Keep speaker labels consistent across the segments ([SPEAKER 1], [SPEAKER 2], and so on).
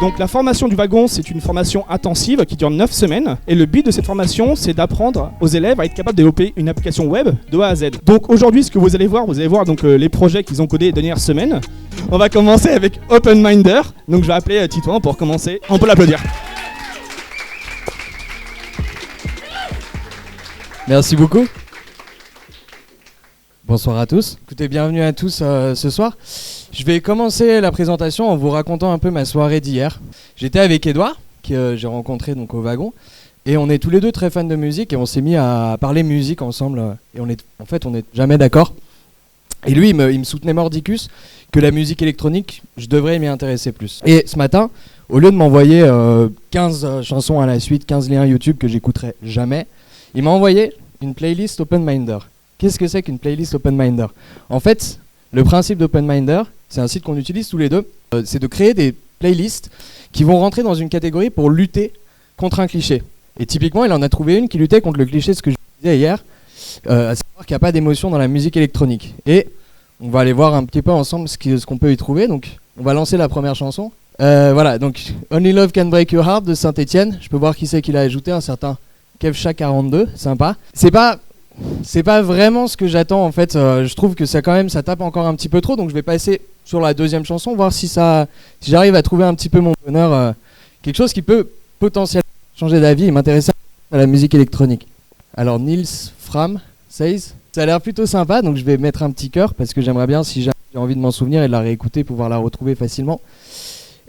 [SPEAKER 1] Donc la formation du wagon, c'est une formation intensive qui dure 9 semaines. Et le but de cette formation, c'est d'apprendre aux élèves à être capables de développer une application web de A à Z. Donc aujourd'hui, ce que vous allez voir donc, les projets qu'ils ont codés les dernières semaines. On va commencer avec OpenMinder. Donc je vais appeler Titouan pour commencer. On peut l'applaudir.
[SPEAKER 2] Merci beaucoup. Bonsoir à tous. Écoutez, bienvenue à tous ce soir. Je vais commencer la présentation en vous racontant un peu ma soirée d'hier. J'étais avec Edouard, que j'ai rencontré donc au wagon, et on est tous les deux très fans de musique et on s'est mis à parler musique ensemble. Et on n'est jamais d'accord. Et lui, il me soutenait mordicus que la musique électronique, je devrais m'y intéresser plus. Et ce matin, au lieu de m'envoyer 15 chansons à la suite, 15 liens YouTube que j'écouterai jamais, il m'a envoyé une playlist OpenMinder. Qu'est-ce que c'est qu'une playlist OpenMinder ? En fait, le principe d'OpenMinder, c'est un site qu'on utilise tous les deux, c'est de créer des playlists qui vont rentrer dans une catégorie pour lutter contre un cliché. Et typiquement, il en a trouvé une qui luttait contre le cliché de ce que je disais hier, à savoir qu'il n'y a pas d'émotion dans la musique électronique. Et on va aller voir un petit peu ensemble ce qu'on peut y trouver. Donc, on va lancer la première chanson. Voilà, donc Only Love Can Break Your Heart de Saint-Etienne. Je peux voir qui c'est qui l'a ajouté, un certain Kevcha42, sympa. C'est pas vraiment ce que j'attends en fait, je trouve que ça tape encore un petit peu trop, donc je vais passer sur la deuxième chanson, voir si j'arrive à trouver un petit peu mon bonheur, quelque chose qui peut potentiellement changer d'avis et m'intéresser à la musique électronique. Alors Nils Fram Says, ça a l'air plutôt sympa, donc je vais mettre un petit cœur parce que j'aimerais bien, si j'ai envie de m'en souvenir et de la réécouter, pouvoir la retrouver facilement.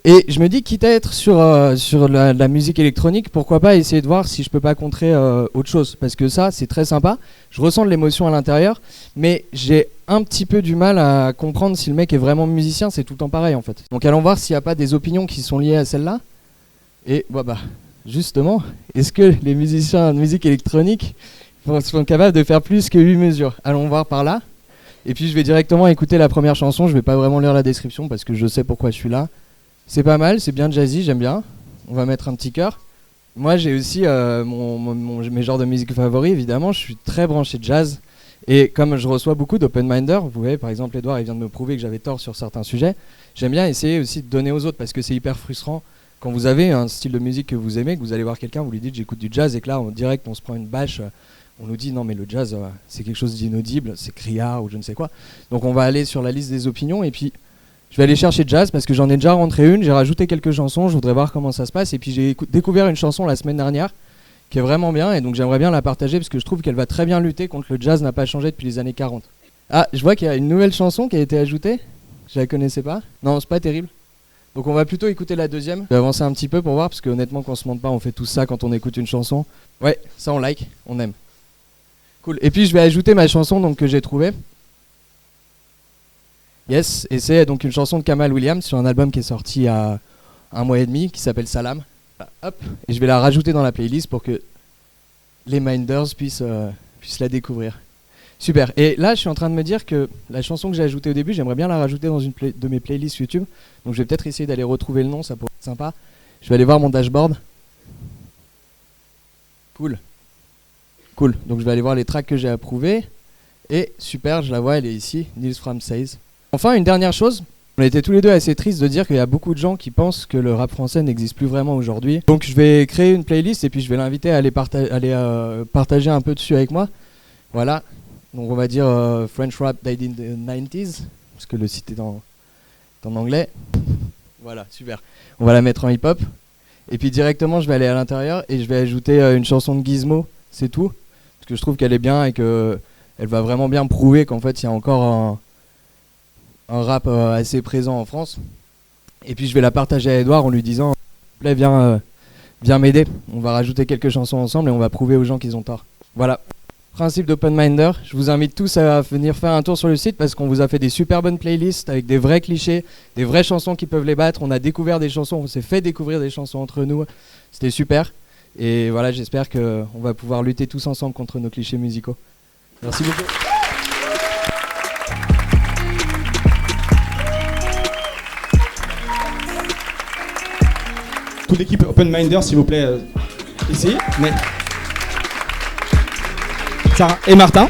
[SPEAKER 2] Et je me dis, quitte à être sur la musique électronique, pourquoi pas essayer de voir si je peux pas contrer autre chose. Parce que ça, c'est très sympa. Je ressens de l'émotion à l'intérieur, mais j'ai un petit peu du mal à comprendre si le mec est vraiment musicien. C'est tout le temps pareil en fait. Donc allons voir s'il n'y a pas des opinions qui sont liées à celle-là. Et justement, est-ce que les musiciens de musique électronique sont capables de faire plus que 8 mesures ? Allons voir par là. Et puis je vais directement écouter la première chanson. Je vais pas vraiment lire la description parce que je sais pourquoi je suis là. C'est pas mal, c'est bien jazzy, j'aime bien. On va mettre un petit cœur. Moi j'ai aussi mes genres de musique favoris, évidemment. Je suis très branché jazz. Et comme je reçois beaucoup d'OpenMinder, vous voyez par exemple Edouard, il vient de me prouver que j'avais tort sur certains sujets. J'aime bien essayer aussi de donner aux autres parce que c'est hyper frustrant. Quand vous avez un style de musique que vous aimez, que vous allez voir quelqu'un, vous lui dites j'écoute du jazz et que là en direct on se prend une bâche. On nous dit non mais le jazz c'est quelque chose d'inaudible, c'est criard ou je ne sais quoi. Donc on va aller sur la liste des opinions et puis je vais aller chercher jazz parce que j'en ai déjà rentré une, j'ai rajouté quelques chansons, je voudrais voir comment ça se passe. Et puis j'ai découvert une chanson la semaine dernière qui est vraiment bien et donc j'aimerais bien la partager parce que je trouve qu'elle va très bien lutter contre le jazz n'a pas changé depuis les années 40. Ah, je vois qu'il y a une nouvelle chanson qui a été ajoutée, je la connaissais pas. Non, c'est pas terrible. Donc on va plutôt écouter la deuxième. Je vais avancer un petit peu pour voir parce que honnêtement qu'on se monte pas, on fait tout ça quand on écoute une chanson. Ouais, ça on like, on aime. Cool. Et puis je vais ajouter ma chanson donc, que j'ai trouvée. Yes, et c'est donc une chanson de Kamal Williams sur un album qui est sorti il y a 1 mois et demi qui s'appelle Salam. Hop, et je vais la rajouter dans la playlist pour que les Minders puissent la découvrir. Super, et là je suis en train de me dire que la chanson que j'ai ajoutée au début, j'aimerais bien la rajouter dans une de mes playlists YouTube. Donc je vais peut-être essayer d'aller retrouver le nom, ça pourrait être sympa. Je vais aller voir mon dashboard. Cool, donc je vais aller voir les tracks que j'ai approuvés. Et super, je la vois, elle est ici, Nils Fram Says. Enfin, une dernière chose, on était tous les deux assez tristes de dire qu'il y a beaucoup de gens qui pensent que le rap français n'existe plus vraiment aujourd'hui. Donc je vais créer une playlist et puis je vais l'inviter à aller partager un peu dessus avec moi. Voilà, donc on va dire French Rap Died in the 90s, parce que le site est en anglais. Voilà, super. On va la mettre en hip-hop. Et puis directement, je vais aller à l'intérieur et je vais ajouter une chanson de Gizmo, c'est tout. Parce que je trouve qu'elle est bien et qu'elle va vraiment bien prouver qu'en fait, il y a encore un rap assez présent en France. Et puis je vais la partager à Edouard en lui disant s'il te plaît, viens m'aider, on va rajouter quelques chansons ensemble et on va prouver aux gens qu'ils ont tort. Voilà, principe d'OpenMinder. Je vous invite tous à venir faire un tour sur le site parce qu'on vous a fait des super bonnes playlists avec des vrais clichés, des vraies chansons qui peuvent les battre. On a découvert des chansons, on s'est fait découvrir des chansons entre nous, c'était super. Et voilà, j'espère qu'on va pouvoir lutter tous ensemble contre nos clichés musicaux. Merci beaucoup.
[SPEAKER 1] Toute l'équipe OpenMinder, s'il vous plaît, ici. Mais... Sarah et Martin.